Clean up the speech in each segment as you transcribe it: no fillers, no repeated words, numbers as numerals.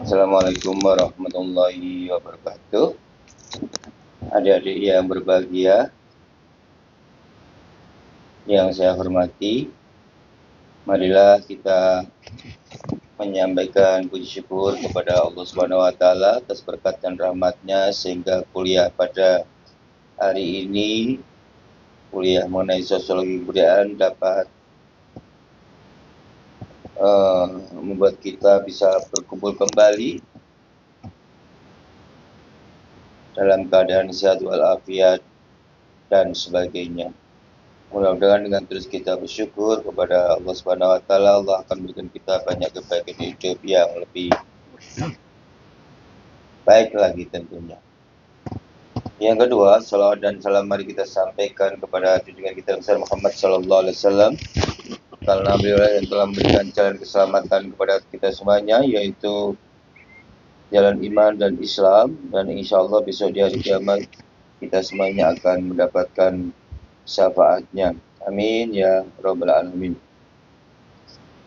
Assalamualaikum warahmatullahi wabarakatuh. Adik-adik yang berbahagia, yang saya hormati, marilah kita menyampaikan puji syukur kepada Allah Subhanahu wa taala atas berkat dan rahmatnya sehingga kuliah pada hari ini, kuliah mengenai sosiologi kebudayaan dapat membuat kita bisa berkumpul kembali dalam keadaan sehat walafiat dan sebagainya. Mudah-mudahan dengan terus kita bersyukur kepada Allah Subhanahu wa taala, Allah akan memberikan kita banyak kebaikan hidup yang lebih baik lagi tentunya. Yang kedua, salawat dan salam mari kita sampaikan kepada junjungan kita besar Muhammad sallallahu alaihi wasallam, karena beliau yang telah memberikan jalan keselamatan kepada kita semuanya, yaitu jalan iman dan Islam, dan insyaallah besok di hari kiamat kita semuanya akan mendapatkan syafaatnya. Amin ya rabbal alamin.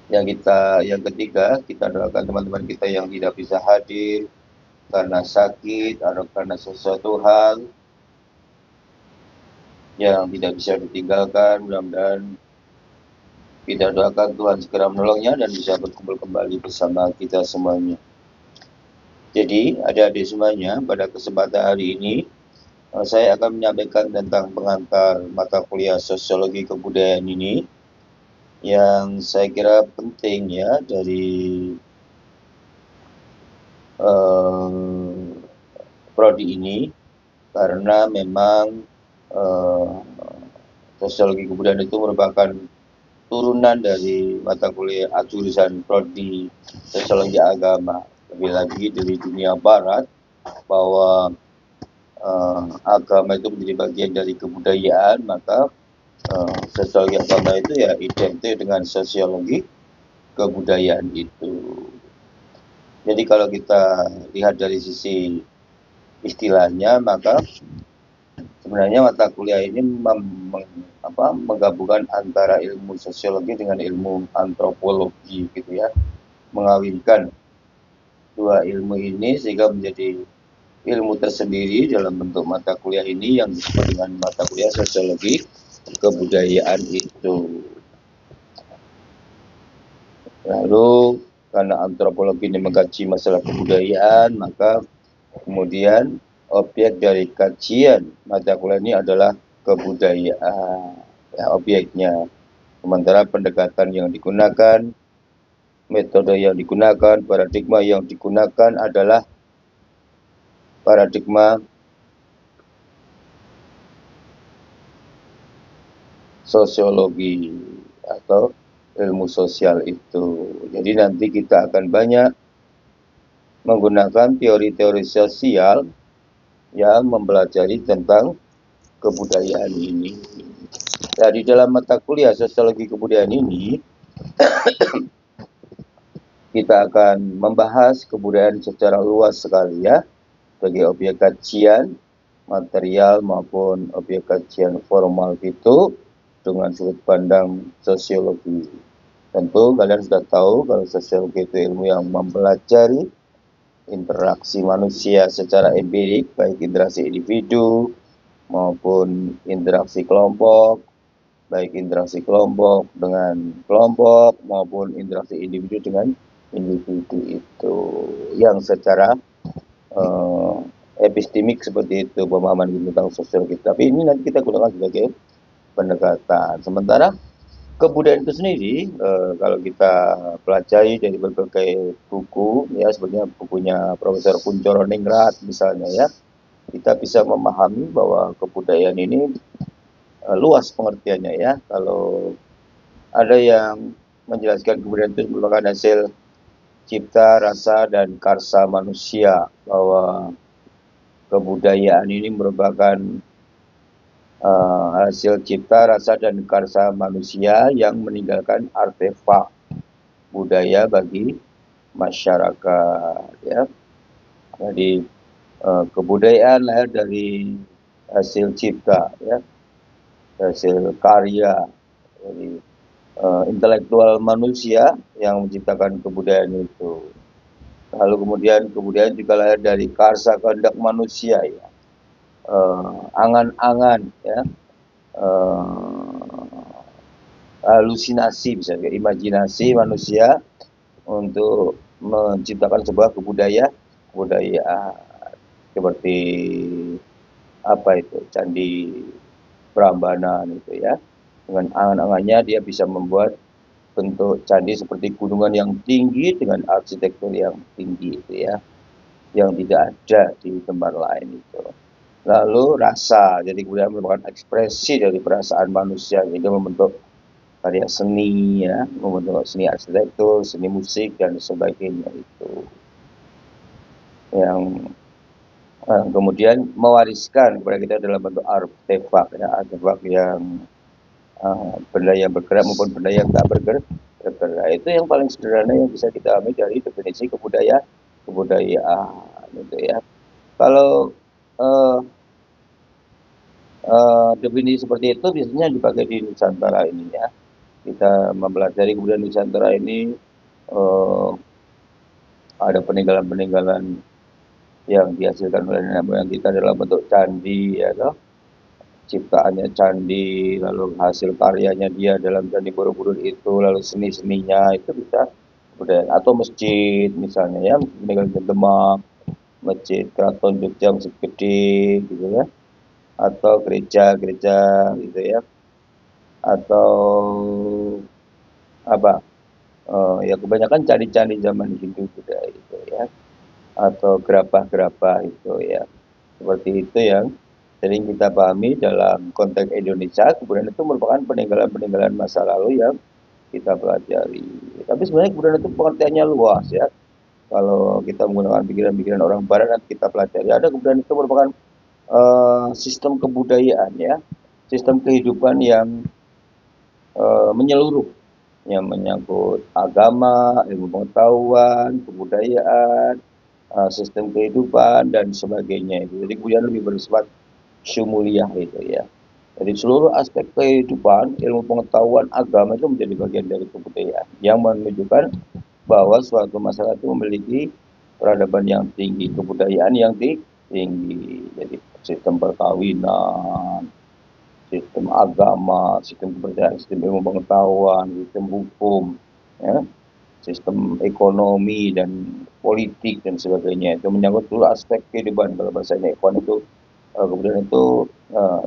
Yang ketiga, kita doakan teman-teman kita yang tidak bisa hadir karena sakit atau karena sesuatu hal yang tidak bisa ditinggalkan. Mudah-mudahan kita doakan Tuhan segera menolongnya dan bisa berkumpul kembali bersama kita semuanya. Jadi, adik-adik semuanya, pada kesempatan hari ini saya akan menyampaikan tentang pengantar mata kuliah sosiologi kebudayaan ini yang saya kira penting ya dari prodi ini, karena memang sosiologi kebudayaan itu merupakan turunan dari mata kuliah jurusan prodi sosiologi agama. Lebih lagi dari dunia barat, bahwa agama itu menjadi bagian dari kebudayaan, maka sosiologi agama itu ya identik dengan sosiologi kebudayaan itu. Jadi kalau kita lihat dari sisi istilahnya, maka sebenarnya mata kuliah ini menggabungkan antara ilmu sosiologi dengan ilmu antropologi gitu ya, mengawinkan dua ilmu ini sehingga menjadi ilmu tersendiri dalam bentuk mata kuliah ini yang disebut dengan mata kuliah sosiologi kebudayaan itu. Lalu karena antropologi ini mengkaji masalah kebudayaan, maka kemudian objek dari kajian mata kuliah ini adalah kebudayaan, ya, objeknya. Sementara pendekatan yang digunakan, metode yang digunakan, paradigma yang digunakan adalah paradigma sosiologi atau ilmu sosial itu. Jadi nanti kita akan banyak menggunakan teori-teori sosial yang mempelajari tentang kebudayaan ini. Nah, di dalam mata kuliah sosiologi kebudayaan ini, kita akan membahas kebudayaan secara luas sekali ya, sebagai objek kajian material maupun objek kajian formal itu dengan sudut pandang sosiologi. Tentu kalian sudah tahu kalau sosiologi itu ilmu yang mempelajari interaksi manusia secara empirik, baik interaksi individu maupun interaksi kelompok, baik interaksi kelompok dengan kelompok maupun interaksi individu dengan individu itu, yang secara epistemik seperti itu pemahaman tentang sosiologi. Tapi ini nanti kita gunakan sebagai pendekatan. Sementara kebudayaan itu sendiri, kalau kita pelajari dari berbagai buku, ya sebenarnya bukunya Profesor Kuncoro Ningrat misalnya ya, kita bisa memahami bahwa kebudayaan ini luas pengertiannya ya. Kalau ada yang menjelaskan kebudayaan itu merupakan hasil cipta, rasa, dan karsa manusia, bahwa kebudayaan ini merupakan hasil cipta, rasa, dan karsa manusia yang meninggalkan artefak budaya bagi masyarakat ya. Jadi kebudayaan lahir dari hasil cipta ya, hasil karya dari intelektual manusia yang menciptakan kebudayaan itu. Lalu kemudian juga lahir dari karsa kehendak manusia ya, angan-angan ya, halusinasi bisa jadi imajinasi manusia untuk menciptakan sebuah kebudayaan seperti apa itu candi Prambanan itu ya, dengan angan-angannya dia bisa membuat bentuk candi seperti gunungan yang tinggi dengan arsitektur yang tinggi itu ya, yang tidak ada di tempat lain itu. Lalu rasa, jadi kemudian merupakan ekspresi dari perasaan manusia, itu membentuk karya seni ya, membentuk seni arsitektur, seni musik dan sebagainya itu. Yang kemudian mewariskan kepada kita dalam bentuk artefak ya, artefak yang benda yang bergerak maupun benda yang tak bergerak. Itu yang paling sederhana yang bisa kita ambil dari definisi kebudayaan itu ya. Kalau definisi seperti itu biasanya dipakai di Nusantara ini ya. Kita mempelajari kemudian Nusantara ini ada peninggalan-peninggalan yang dihasilkan oleh nenek moyang kita dalam bentuk candi ya toh. Ciptaannya candi, lalu hasil karyanya dia dalam candi Borobudur itu, lalu seni-seninya itu bisa budaya, atau masjid misalnya ya, peninggalan Demak, masjid Keraton Jogja, masjid gede gitu ya, atau gereja-gereja gitu ya, atau apa ya kebanyakan candi-candi zaman Hindu juga itu ya, atau gerabah-gerabah itu ya, seperti itu yang sering kita pahami dalam konteks Indonesia, kemudian itu merupakan peninggalan-peninggalan masa lalu yang kita pelajari. Tapi sebenarnya kemudian itu pengertiannya luas ya. Kalau kita menggunakan pikiran-pikiran orang Barat nanti kita pelajari, ada kemudian itu merupakan sistem kebudayaan ya, sistem kehidupan yang menyeluruh, yang menyangkut agama, ilmu pengetahuan, kebudayaan, sistem kehidupan dan sebagainya itu. Jadi kemudian lebih bersifat syumuliyah itu ya. Jadi seluruh aspek kehidupan, ilmu pengetahuan, agama itu menjadi bagian dari kebudayaan yang menunjukkan bahwa suatu masyarakat itu memiliki peradaban yang tinggi, kebudayaan yang tinggi. Jadi sistem perkawinan, sistem agama, sistem kepercayaan, sistem ilmu pengetahuan, sistem hukum, ya, sistem ekonomi dan politik dan sebagainya. Itu menyangkut seluruh aspek kehidupan. Kalau bahasanya ekon itu kemudian itu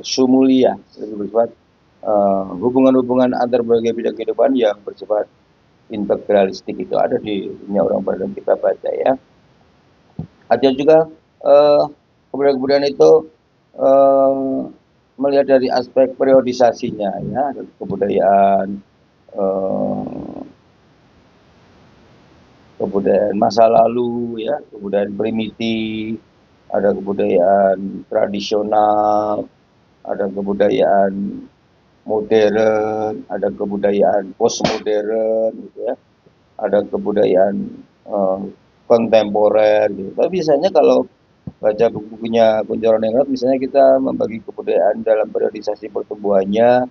sumulia, lebih bersifat hubungan-hubungan antar berbagai bidang kehidupan yang bersifat integralistik itu ada di dunia orang Barat yang kita baca ya. Ada juga kemudian itu melihat dari aspek periodisasinya ya, ada kebudayaan kebudayaan masa lalu ya, kebudayaan primitif, ada kebudayaan tradisional, ada kebudayaan modern, ada kebudayaan postmodern gitu ya, ada kebudayaan kontemporer gitu. Tapi biasanya kalau baca buku-bukunya Kunchoro Ningrat misalnya kita membagi kebudayaan dalam periodisasi pertumbuhannya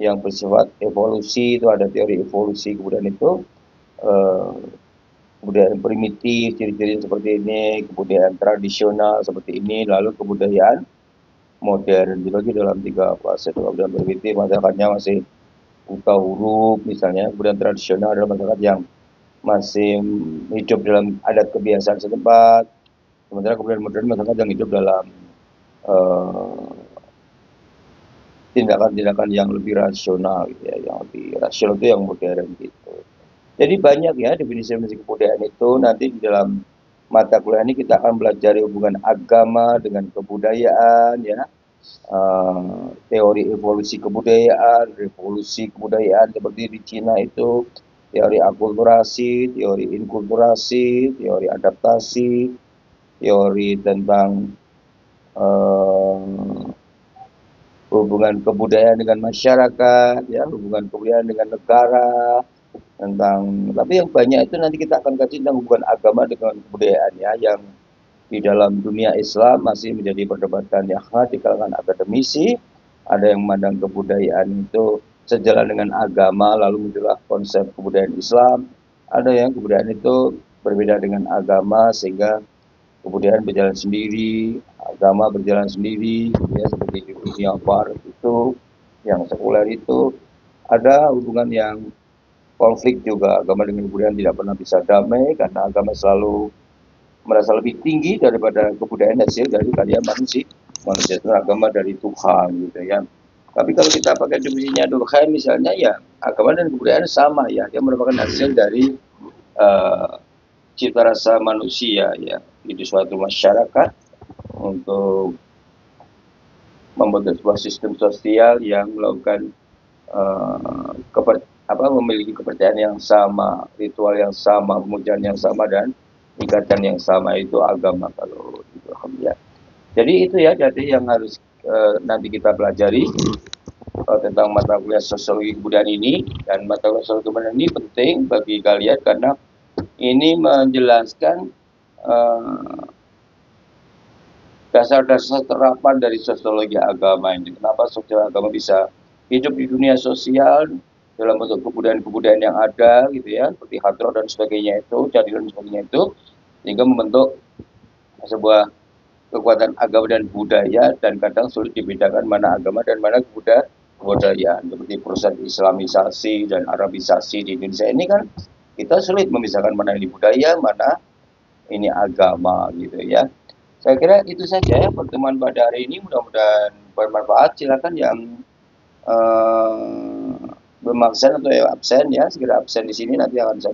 yang bersifat evolusi, itu ada teori evolusi kebudayaan itu, kebudayaan primitif ciri-ciri seperti ini, kebudayaan tradisional seperti ini, lalu kebudayaan modern dibagi dalam 3 fase. Kebudayaan primitif masyarakatnya masih buta huruf misalnya, kemudian tradisional adalah masyarakat yang masih hidup dalam adat kebiasaan setempat, sementara kemudian modern masyarakat yang hidup dalam tindakan-tindakan yang lebih rasional gitu ya, yang lebih rasional itu yang modern gitu. Jadi banyak ya definisi-definisi kebudayaan itu. Nanti di dalam mata kuliah ini kita akan belajar hubungan agama dengan kebudayaan ya, teori evolusi kebudayaan, revolusi kebudayaan seperti di Cina itu, teori akulturasi, teori inkulturasi, teori adaptasi, teori tentang hubungan kebudayaan dengan masyarakat, ya, hubungan kebudayaan dengan negara, tapi yang banyak itu nanti kita akan kaji tentang hubungan agama dengan kebudayaan ya, yang di dalam dunia Islam masih menjadi perdebatan yang hangat di kalangan akademisi. Ada yang memandang kebudayaan itu sejalan dengan agama, lalu muncullah konsep kebudayaan Islam. Ada yang kebudayaan itu berbeda dengan agama, sehingga kebudayaan berjalan sendiri, agama berjalan sendiri, ya, seperti di dunia barat itu, yang sekuler itu, ada hubungan yang konflik juga. Agama dengan kebudayaan tidak pernah bisa damai, karena agama selalu merasa lebih tinggi daripada kebudayaan hasil dari karya manusia. Manusia itu agama dari Tuhan, gitu ya. Tapi kalau kita pakai definisinya Durkheim misalnya, ya agama dan kebudayaan sama ya, dia merupakan hasil dari cita rasa manusia ya di suatu masyarakat untuk membentuk sebuah sistem sosial yang melakukan memiliki kepercayaan yang sama, ritual yang sama, pemujaan yang sama, dan ikatan yang sama, itu agama kalau di Durkheim ya. Jadi itu ya, jadi yang harus nanti kita pelajari tentang mata kuliah sosiologi kebudayaan ini. Dan mata kuliah sosiologi kebudayaan ini penting bagi kalian karena ini menjelaskan dasar-dasar terapan dari sosiologi agama ini. Kenapa sosiologi agama bisa hidup di dunia sosial dalam bentuk kebudayaan-kebudayaan yang ada, gitu ya, seperti hadroh dan sebagainya itu, jadilan dan sebagainya itu, sehingga membentuk sebuah kekuatan agama dan budaya, dan kadang sulit dibedakan mana agama dan mana kebudayaan. Seperti proses islamisasi dan arabisasi di Indonesia ini kan kita sulit memisahkan mana ini budaya, mana ini agama, gitu ya. Saya kira itu saja ya pertemuan pada hari ini, mudah-mudahan bermanfaat. Silakan yang belum absen atau yang absen ya, segera absen di sini, nanti akan saya